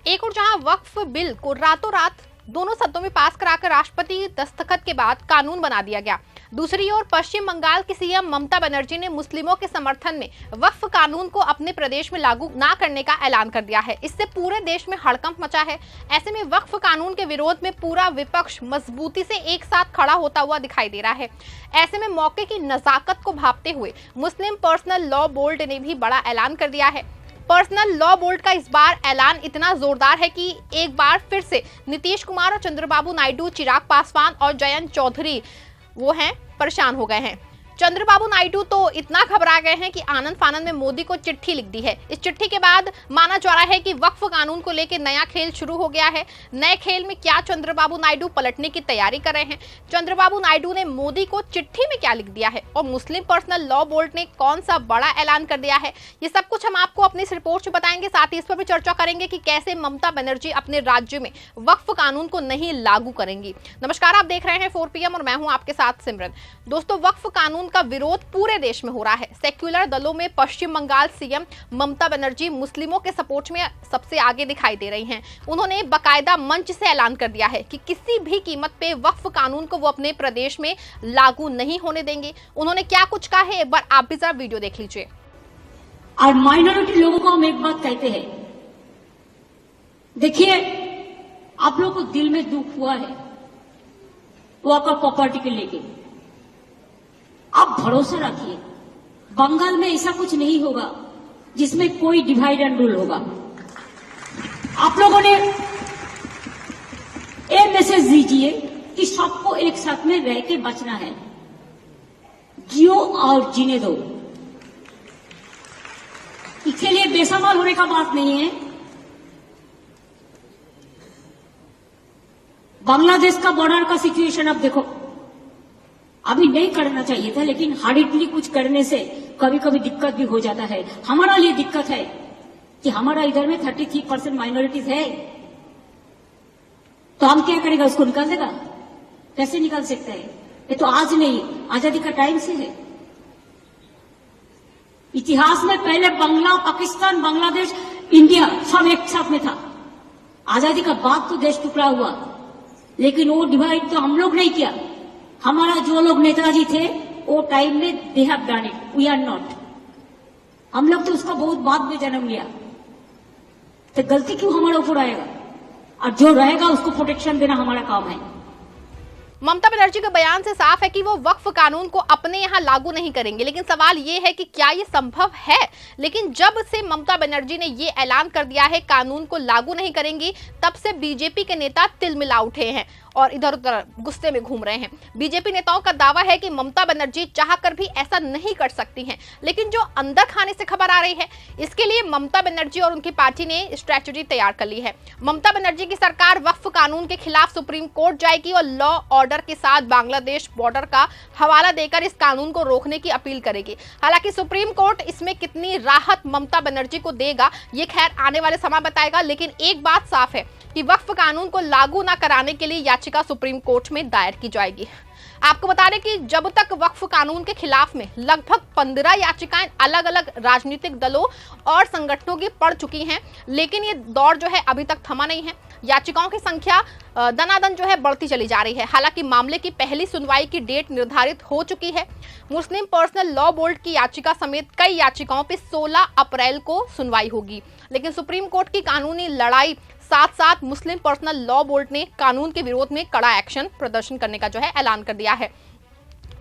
एक और जहां वक्फ बिल को रातों रात दोनों सदनों में पास कराकर राष्ट्रपति दस्तखत के बाद कानून बना दिया गया, दूसरी ओर पश्चिम बंगाल की सीएम ममता बनर्जी ने मुस्लिमों के समर्थन में वक्फ कानून को अपने प्रदेश में लागू ना करने का ऐलान कर दिया है। इससे पूरे देश में हड़कंप मचा है। ऐसे में वक्फ कानून के विरोध में पूरा विपक्ष मजबूती से एक साथ खड़ा होता हुआ दिखाई दे रहा है। ऐसे में मौके की नजाकत को भांपते हुए मुस्लिम पर्सनल लॉ बोर्ड ने भी बड़ा ऐलान कर दिया है। पर्सनल लॉ बोर्ड का इस बार ऐलान इतना जोरदार है कि एक बार फिर से नीतीश कुमार और चंद्रबाबू नायडू, चिराग पासवान और जयंत चौधरी परेशान हो गए हैं। चंद्रबाबू नायडू तो इतना घबरा गए हैं कि आनंद फानंद में मोदी को चिट्ठी लिख दी है। इस चिट्ठी के बाद माना जा रहा है कि वक्फ कानून को लेकर नया खेल शुरू हो गया है। नए खेल में क्या चंद्रबाबू नायडू पलटने की तैयारी कर रहे हैं? चंद्रबाबू नायडू ने मोदी को चिट्ठी में क्या लिख दिया है और मुस्लिम पर्सनल लॉ बोर्ड ने कौन सा बड़ा ऐलान कर दिया है? ये सब कुछ हम आपको अपनी इस रिपोर्ट में बताएंगे। साथ ही इस पर भी चर्चा करेंगे कि कैसे ममता बनर्जी अपने राज्य में वक्फ कानून को नहीं लागू करेंगी। नमस्कार, आप देख रहे हैं 4 PM और मैं हूं आपके साथ सिमरन। दोस्तों, वक्फ कानून का विरोध पूरे देश में हो रहा है। सेक्युलर दलों में पश्चिम बंगाल सीएम ममता बनर्जी मुस्लिमों के सपोर्ट में सबसे आगे दिखाई दे रही हैं। उन्होंने बकायदा मंच से ऐलान कर दिया है कि किसी भी कीमत पे वक्फ कानून को वो अपने प्रदेश में लागू नहीं होने देंगे। उन्होंने क्या कुछ कहा है, एक बार आप भी जरा वीडियो देख लीजिए। और माइनॉरिटी लोगों को हम एक बात कहते हैं, देखिए आप लोगों को दिल में दुख हुआ है वक्फ प्रॉपर्टी के लेके, आप भरोसा रखिए बंगाल में ऐसा कुछ नहीं होगा जिसमें कोई डिवाइड एंड रूल होगा। आप लोगों ने ये मैसेज दीजिए कि सबको एक साथ में रह के बचना है, जियो और जीने दो। इसके लिए बेसमाल होने का बात नहीं है। बांग्लादेश का बॉर्डर का सिचुएशन अब देखो, अभी नहीं करना चाहिए था, लेकिन हार्डली कुछ करने से कभी कभी दिक्कत भी हो जाता है। हमारा लिए दिक्कत है कि हमारा इधर में 33% माइनॉरिटीज है, तो हम क्या करेगा? उसको निकाल देगा? कैसे निकाल सकते हैं? ये तो आज नहीं, आजादी का टाइम से है। इतिहास में पहले बंगला, पाकिस्तान, बांग्लादेश, इंडिया सब एक साथ में था। आजादी का बाद तो देश टुकड़ा हुआ, लेकिन वो डिवाइड तो हम लोग नहीं किया। हमारा जो लोग नेताजी थे वो टाइम में they have done it, we are not. हम लोग तो उसका बहुत बाद में जन्म लिया, तो गलती क्यों हमारे ऊपर आएगा? और जो रहेगा उसको प्रोटेक्शन देना हमारा काम है। ममता बनर्जी के बयान से साफ है कि वो वक्फ कानून को अपने यहाँ लागू नहीं करेंगे, लेकिन सवाल ये है कि क्या ये संभव है? लेकिन जब से ममता बनर्जी ने ये ऐलान कर दिया है कानून को लागू नहीं करेंगी, तब से बीजेपी के नेता तिलमिला उठे हैं और इधर उधर गुस्से में घूम रहे हैं। बीजेपी नेताओं का दावा है कि ममता बनर्जी चाहकर भी ऐसा नहीं कर सकती हैं, लेकिन जो अंदर खाने से खबर आ रही है, इसके लिए ममता बनर्जी और उनकी पार्टी ने स्ट्रेटजी तैयार कर ली है। ममता बनर्जी की सरकार वक्फ कानून के खिलाफ सुप्रीम कोर्ट जाएगी और लॉ ऑर्डर के साथ बांग्लादेश बॉर्डर का हवाला देकर इस कानून को रोकने की अपील करेगी। हालांकि सुप्रीम कोर्ट इसमें कितनी राहत ममता बनर्जी को देगा, ये खैर आने वाले समय बताएगा। लेकिन एक बात साफ है कि वक्फ कानून को लागू न कराने के लिए याचिका सुप्रीम कोर्ट में दायर की जाएगी। आपको बता दें कि जब तक वक्फ कानून के खिलाफ में लगभग 15 याचिकाएं अलग अलग राजनीतिक दलों और संगठनों की पड़ चुकी हैं, लेकिन ये दौर जो है अभी तक थमा नहीं है। याचिकाओं की संख्या दनादन जो है बढ़ती चली जा रही है। हालांकि मामले की पहली सुनवाई की डेट निर्धारित हो चुकी है। मुस्लिम पर्सनल लॉ बोर्ड की याचिका समेत कई याचिकाओं पर 16 अप्रैल को सुनवाई होगी, लेकिन सुप्रीम कोर्ट की कानूनी लड़ाई साथ साथ मुस्लिम पर्सनल लॉ बोर्ड ने कानून के विरोध में कड़ा एक्शन प्रदर्शन करने का जो है ऐलान कर दिया है।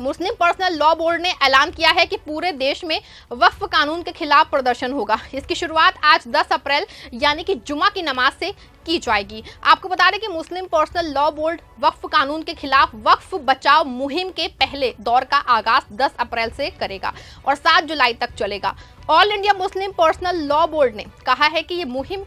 मुस्लिम पर्सनल लॉ बोर्ड ने ऐलान किया है कि पूरे देश में वक्फ कानून के खिलाफ प्रदर्शन होगा। इसकी शुरुआत आज 10 अप्रैल यानी कि जुमा की नमाज से की जाएगी। आपको बता दें कि मुस्लिम पर्सनल लॉ बोर्ड वक्फ कानून के खिलाफ वक्फ बचाओ मुहिम के पहले दौर का आगाज 10 अप्रैल से करेगा और 7 जुलाई तक चलेगा। All India Muslim personal law board ने कहा है कि ये मुहिम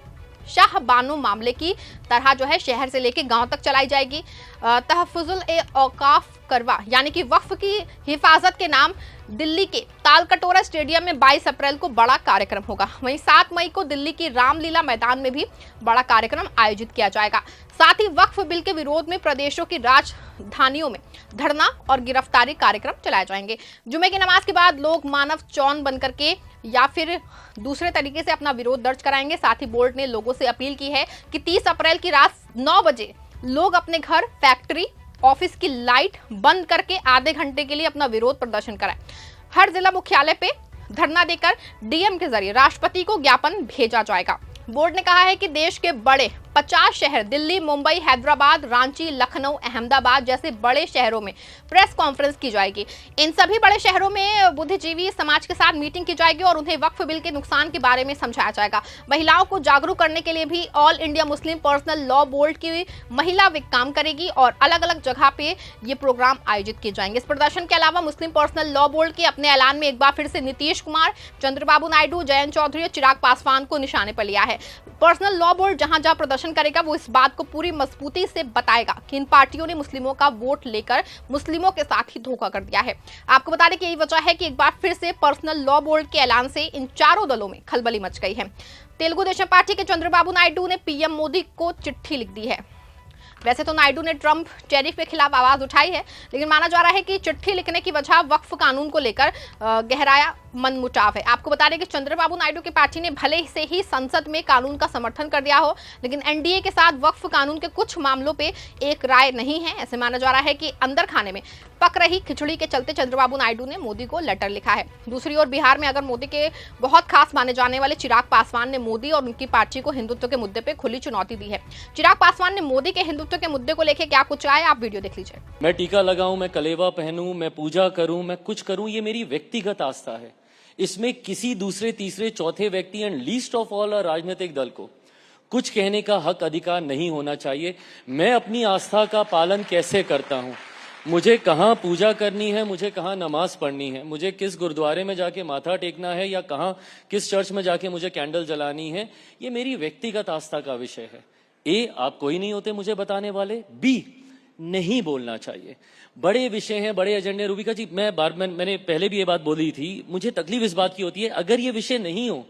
शाह बानो मामले की तरह जो है शहर से लेकर गांव तक चलाई जाएगी। तहफ़्फ़ुज़ुल औक़ाफ़ करवा यानी कि वक्फ की हिफाजत के नाम दिल्ली के तालकटोरा स्टेडियम में 22 अप्रैल को बड़ा कार्यक्रम होगा। वहीं 7 मई को दिल्ली की रामलीला मैदान में भी बड़ा कार्यक्रम आयोजित किया जाएगा। साथ ही वक्फ बिल के विरोध में प्रदेशों की राजधानियों में धरना और गिरफ्तारी कार्यक्रम चलाए जाएंगे। जुमे की नमाज के बाद लोग मानव चौन बन करके या फिर दूसरे तरीके से अपना विरोध दर्ज कराएंगे। साथ ही बोर्ड ने लोगों से अपील की है कि 30 अप्रैल की रात 9 बजे लोग अपने घर, फैक्ट्री, ऑफिस की लाइट बंद करके आधे घंटे के लिए अपना विरोध प्रदर्शन कराएं। हर जिला मुख्यालय पे धरना देकर डीएम के जरिए राष्ट्रपति को ज्ञापन भेजा जाएगा। बोर्ड ने कहा है कि देश के बड़े 50 शहर, दिल्ली, मुंबई, हैदराबाद, रांची, लखनऊ, अहमदाबाद जैसे बड़े शहरों में प्रेस कॉन्फ्रेंस की जाएगी। इन सभी बड़े शहरों में बुद्धिजीवी समाज के साथ मीटिंग की जाएगी और उन्हें वक्फ बिल के नुकसान के बारे में समझाया जाएगा। महिलाओं को जागरूक करने के लिए भी all India Muslim personal law board की महिला विंग काम करेगी और अलग अलग जगह पे ये प्रोग्राम आयोजित किए जाएंगे। इस प्रदर्शन के अलावा मुस्लिम पर्सनल लॉ बोर्ड के अपने ऐलान में एक बार फिर से नीतीश कुमार, चंद्रबाबू नायडू, जयंत चौधरी और चिराग पासवान को निशाने पर लिया है। पर्सनल लॉ बोर्ड जहां जहां प्रदर्शन करेगा वो इस बात को पूरी मजबूती से बताएगा कि इन पार्टियों ने मुस्लिमों का वोट लेकर मुस्लिमों के साथ ही धोखा कर दिया है। आपको बता दें कि यही वजह है कि एक बार फिर से पर्सनल लॉ बोर्ड के ऐलान से इन चारों दलों में खलबली मच गई है। तेलुगु देशम पार्टी के चंद्रबाबू नायडू ने पीएम मोदी को चिट्ठी लिख दी है। वैसे तो नायडू ने ट्रंप टैरिफ के खिलाफ आवाज उठाई है, लेकिन माना जा रहा है कि चिट्ठी लिखने की वजह वक्फ कानून को लेकर गहराया मनमुटाव है। आपको बता दें कि चंद्रबाबू नायडू की पार्टी ने भले से ही संसद में कानून का समर्थन कर दिया हो, लेकिन एनडीए के साथ वक्फ कानून के कुछ मामलों पे एक राय नहीं है। ऐसे माना जा रहा है कि अंदर खाने में पक रही खिचड़ी के चलते चंद्रबाबू नायडू ने मोदी को लेटर लिखा है। दूसरी ओर बिहार में अगर मोदी के बहुत खास माने जाने वाले चिराग पासवान ने मोदी और उनकी पार्टी को हिंदुत्व के मुद्दे पे खुली चुनौती दी है। चिराग पासवान ने मोदी के हिंदुत्व के मुद्दे को लेकर क्या कुछ कहा है, आप वीडियो देख लीजिए। मैं टीका लगाऊं, मैं कलेवा पहनूं, मैं पूजा करूं, मैं कुछ करूं, ये मेरी व्यक्तिगत आस्था है। इसमें किसी दूसरे, तीसरे, चौथे व्यक्ति एंड लीस्ट ऑफ ऑल राजनीतिक दल को कुछ कहने का हक, अधिकार नहीं होना चाहिए। मैं अपनी आस्था का पालन कैसे करता हूं, मुझे कहाँ पूजा करनी है, मुझे कहाँ नमाज पढ़नी है, मुझे किस गुरुद्वारे में जाके माथा टेकना है या कहाँ किस चर्च में जाके मुझे कैंडल जलानी है, ये मेरी व्यक्तिगत आस्था का विषय है। ए, आप कोई नहीं होते मुझे बताने वाले। बी, नहीं बोलना चाहिए। बड़े विषय हैं, बड़े एजेंडे। रूबिका जी, मैंने पहले भी ये बात बोली थी, मुझे तकलीफ इस बात की होती है अगर ये विषय नहीं हो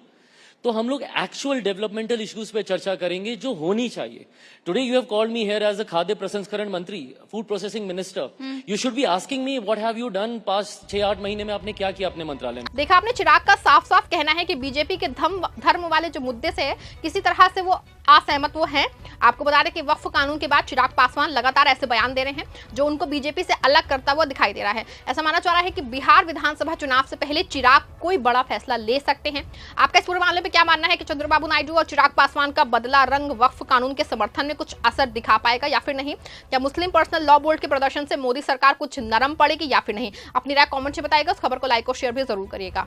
तो हम लोग एक्चुअल डेवलपमेंटल इश्यूज पे चर्चा करेंगे जो होनी चाहिए। Today you have called me here as a खाद्य प्रसंस्करण मंत्री, food processing minister. You should be asking me what have you done past 6-8 महीने में, आपने क्या किया अपने मंत्रालय में। देखा आपने, चिराग का साफ साफ कहना है कि बीजेपी के धर्म वाले जो मुद्दे से किसी तरह से वो असहमत वो हैं। आपको बता दें कि वक्फ कानून के बाद चिराग पासवान लगातार ऐसे बयान दे रहे हैं जो उनको बीजेपी से अलग करता हुआ दिखाई दे रहा है। ऐसा माना जा रहा है कि बिहार विधानसभा चुनाव से पहले चिराग कोई बड़ा फैसला ले सकते हैं। आपका इस पूरे मामले में क्या मानना है कि चंद्रबाबू नायडू और चिराग पासवान का बदला रंग वक्फ कानून के समर्थन में कुछ असर दिखा पाएगा या फिर नहीं? क्या मुस्लिम पर्सनल लॉ बोर्ड के प्रदर्शन से मोदी सरकार कुछ नरम पड़ेगी या फिर नहीं? अपनी राय कमेंट में बताइएगा। इस खबर को लाइक और शेयर भी जरूर करिएगा।